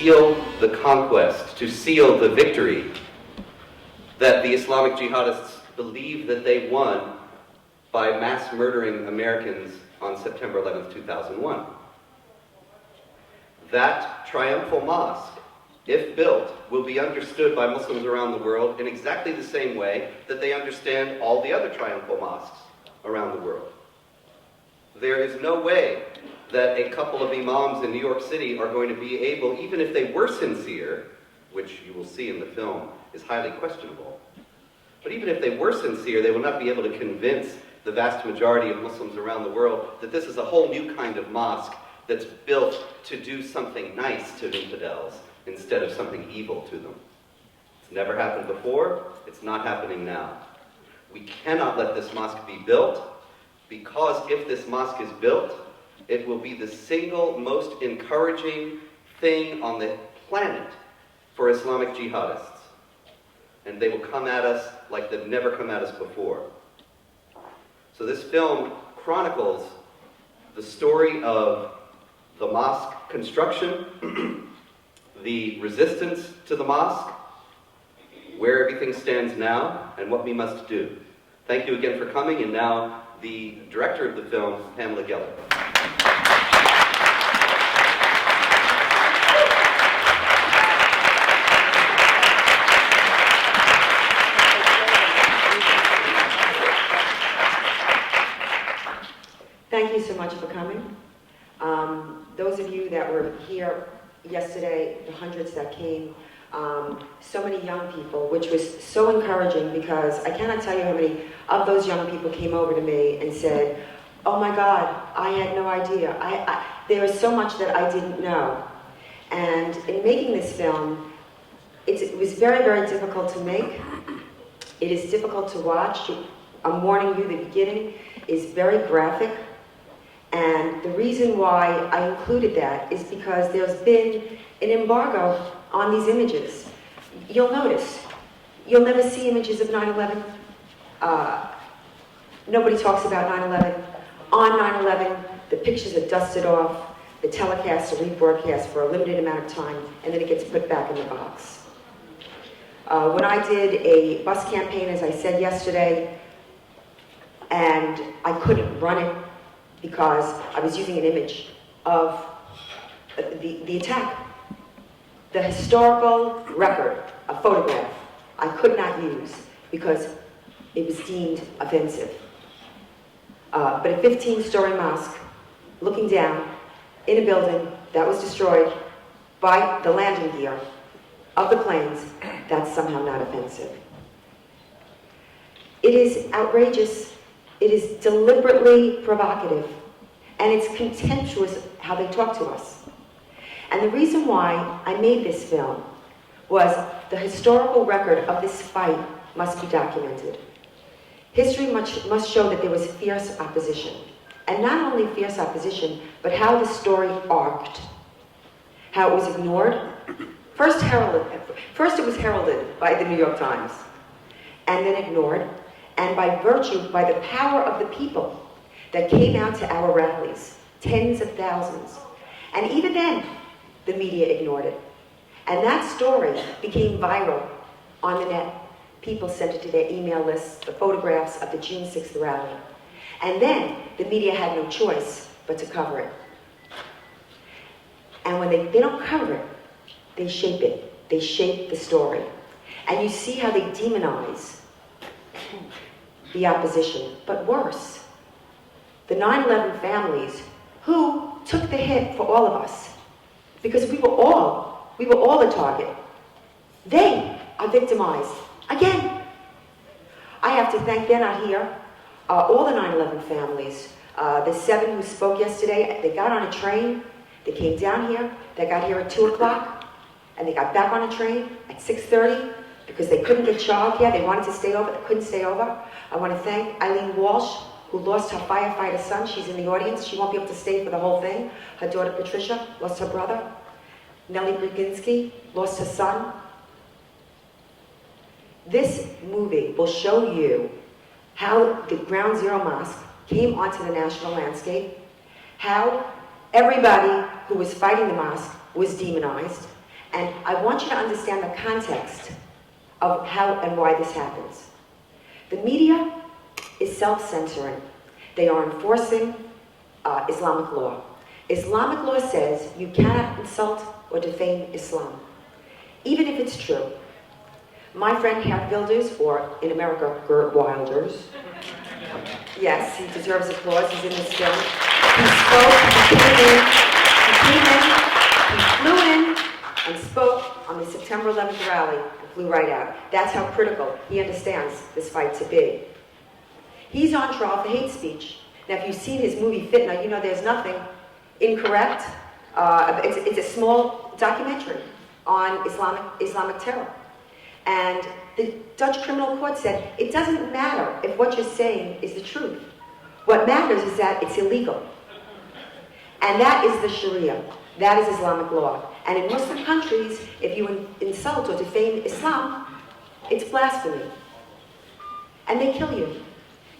seal the conquest, to seal the victory that the Islamic jihadists believe that they won by mass murdering Americans on September 11th, 2001. That triumphal mosque, if built, will be understood by Muslims around the world in exactly the same way that they understand all the other triumphal mosques around the world. There is no way that a couple of imams in New York City are going to be able, even if they were sincere, which you will see in the film is highly questionable, but even if they were sincere, they will not be able to convince the vast majority of Muslims around the world that this is a whole new kind of mosque that's built to do something nice to infidels instead of something evil to them. It's never happened before, it's not happening now. We cannot let this mosque be built, because if this mosque is built, it will be the single most encouraging thing on the planet for Islamic jihadists. And they will come at us like they've never come at us before. So this film chronicles the story of the mosque construction, the resistance to the mosque, where everything stands now, and what we must do. Thank you again for coming, and now the director of the film, Pamela Geller. Thank you so much for coming. Those of you that were here yesterday, the hundreds that came, so many young people, which was so encouraging, because I cannot tell you how many of those young people came over to me and said, oh my God, I had no idea. There is so much that I didn't know. And in making this film, it was very, very difficult to make. It is difficult to watch. I'm warning you, the beginning is very graphic. And the reason why I included that is because there's been an embargo on these images. You'll notice, you'll never see images of 9/11. Nobody talks about 9/11. On 9/11, the pictures are dusted off, the telecasts are rebroadcast for a limited amount of time, and then it gets put back in the box. When I did a bus campaign, as I said yesterday, and I couldn't run it because I was using an image of the attack. The historical record, a photograph, I could not use because it was deemed offensive. But a 15-story mosque, looking down in a building that was destroyed by the landing gear of the planes, that's somehow not offensive. It is outrageous, it is deliberately provocative, and it's contemptuous how they talk to us. And the reason why I made this film was the historical record of this fight must be documented. History must show that there was fierce opposition. And not only fierce opposition, but how the story arced. How it was ignored. First it was heralded by the New York Times, and then ignored. And by virtue, by the power of the people that came out to our rallies, tens of thousands. And even then, the media ignored it. And that story became viral on the net. People sent it to their email lists, the photographs of the June 6th rally. And then the media had no choice but to cover it. And when they don't cover it, they shape it. They shape the story. And you see how they demonize the opposition. But worse, the 9/11 families who took the hit for all of us, because we were all a target. They are victimized again. I have to thank, they're not here, all the 9/11 families. The 7 who spoke yesterday, they got on a train, they came down here, they got here at 2 o'clock, and they got back on a train at 6:30 because they couldn't get childcare, they wanted to stay over, they couldn't stay over. I want to thank Eileen Walsh, who lost her firefighter son. She's in the audience. She won't be able to stay for the whole thing. Her daughter Patricia lost her brother. Nellie Brzezinski lost her son. This movie will show you how the Ground Zero Mosque came onto the national landscape, how everybody who was fighting the mosque was demonized, And I want you to understand the context of how and why this happens. The media is self-censoring. They are enforcing Islamic law. Islamic law says you cannot insult or defame Islam, even if it's true. My friend Geert Wilders, or in America, Gert Wilders, yes, he deserves applause, he's in this film. He spoke, he flew in, and spoke on the September 11th rally, and flew right out. That's how critical he understands this fight to be. He's on trial for hate speech. Now, if you've seen his movie Fitna, you know there's nothing incorrect. It's a small documentary on Islamic terror. And the Dutch criminal court said, it doesn't matter if what you're saying is the truth. What matters is that it's illegal. And that is the Sharia. That is Islamic law. And in Muslim countries, if you insult or defame Islam, it's blasphemy. And they kill you.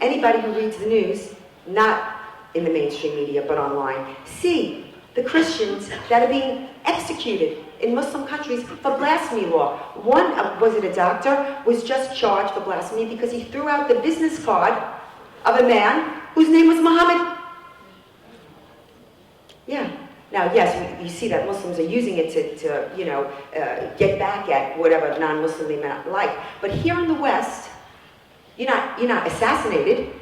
Anybody who reads the news, not in the mainstream media, but online, see the Christians that are being executed in Muslim countries for blasphemy law. One, was it a doctor, was just charged for blasphemy because he threw out the business card of a man whose name was Muhammad. Yeah. Now, yes, you see that Muslims are using it to get back at whatever non-Muslim they might like. But here in the West, you're not assassinated,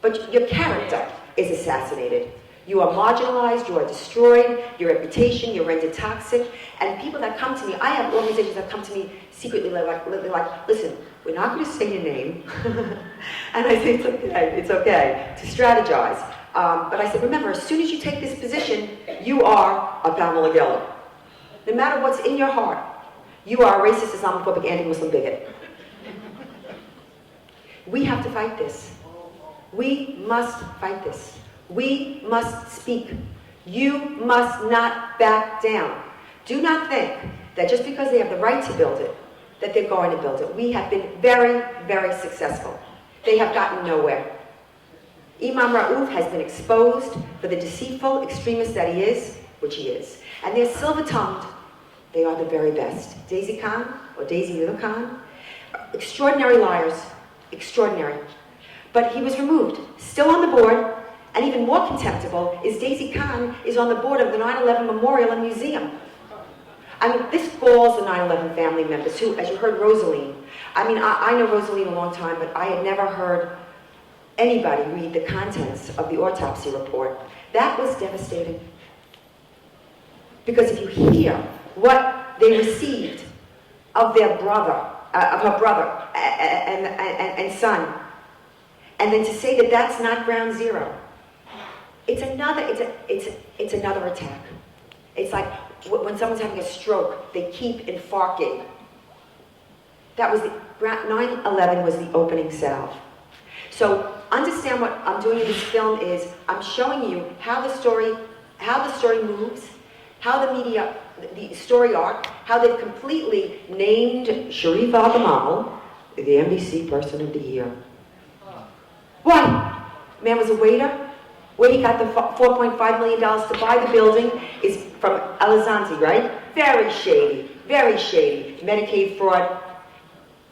but your character is assassinated. You are marginalized, you are destroyed, your reputation, you're rendered toxic. And people that come to me, I have organizations that come to me secretly, they're like, listen, we're not going to say your name. And I say, it's okay to strategize. But I said, remember, as soon as you take this position, you are a Pamela Geller. No matter what's in your heart, you are a racist, Islamophobic, anti-Muslim bigot. We have to fight this. We must fight this. We must speak. You must not back down. Do not think that just because they have the right to build it, that they're going to build it. We have been very, very successful. They have gotten nowhere. Imam Raouf has been exposed for the deceitful extremist that he is, which he is. And they're silver-tongued. They are the very best. Daisy Khan, or Daisy Little Khan, extraordinary liars, extraordinary. But he was removed, still on the board, and even more contemptible is Daisy Khan is on the board of the 9/11 Memorial and Museum. I mean, this galls the 9/11 family members who, as you heard Rosaline, I mean, I know Rosaline a long time, but I had never heard anybody read the contents of the autopsy report. That was devastating. Because if you hear what they received of their brother, of her brother and son, and then to say that that's not ground zero, it's another attack. It's like when someone's having a stroke, they keep infarcting. That was 9/11 was the opening salve. So understand what I'm doing in this film is I'm showing you how the story moves, how the media, the story arc, how they've completely named Sharif Al-Gamal the NBC Person of the Year. Why? Man was a waiter. Where he got the $4.5 million to buy the building is from Elizanti, right? Very shady, very shady. Medicaid fraud.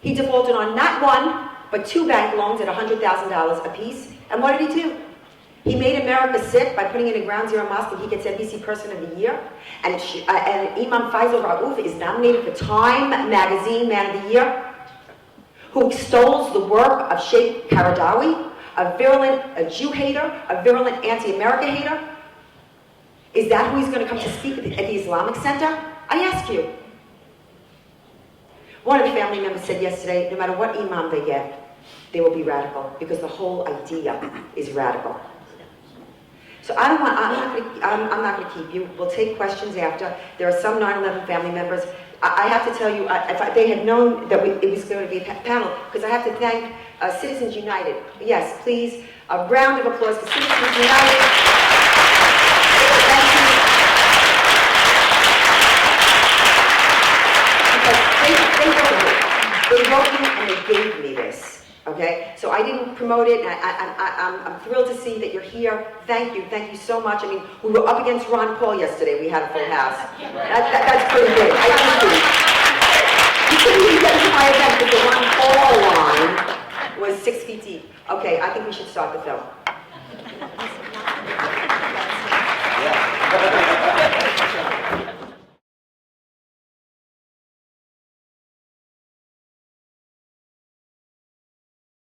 He defaulted on not one, but 2 bank loans at $100,000 apiece. And what did he do? He made America sick by putting in a ground zero mosque, and he gets NBC Person of the Year. And Imam Faisal Raouf is nominated for Time Magazine Man of the Year, who extols the work of Sheikh Qaradawi, a Jew hater, a virulent anti-America hater. Is that who he's going to come to speak at the Islamic Center? I ask you. One of the family members said yesterday, no matter what imam they get, they will be radical, because the whole idea is radical. So I'm not going to keep you. We'll take questions after. There are some 9/11 family members. I have to tell you, if they had known that it was going to be a panel, because I have to thank Citizens United. Yes, please, a round of applause for Citizens United. Because they wrote me and they gave me this. Okay, so I didn't promote it, and I'm thrilled to see that you're here. Thank you so much. I mean, we were up against Ron Paul yesterday. We had a full house. That's pretty big. I thank you. You couldn't even get to my event because the Ron Paul line was 6 feet deep. Okay, I think we should start the film.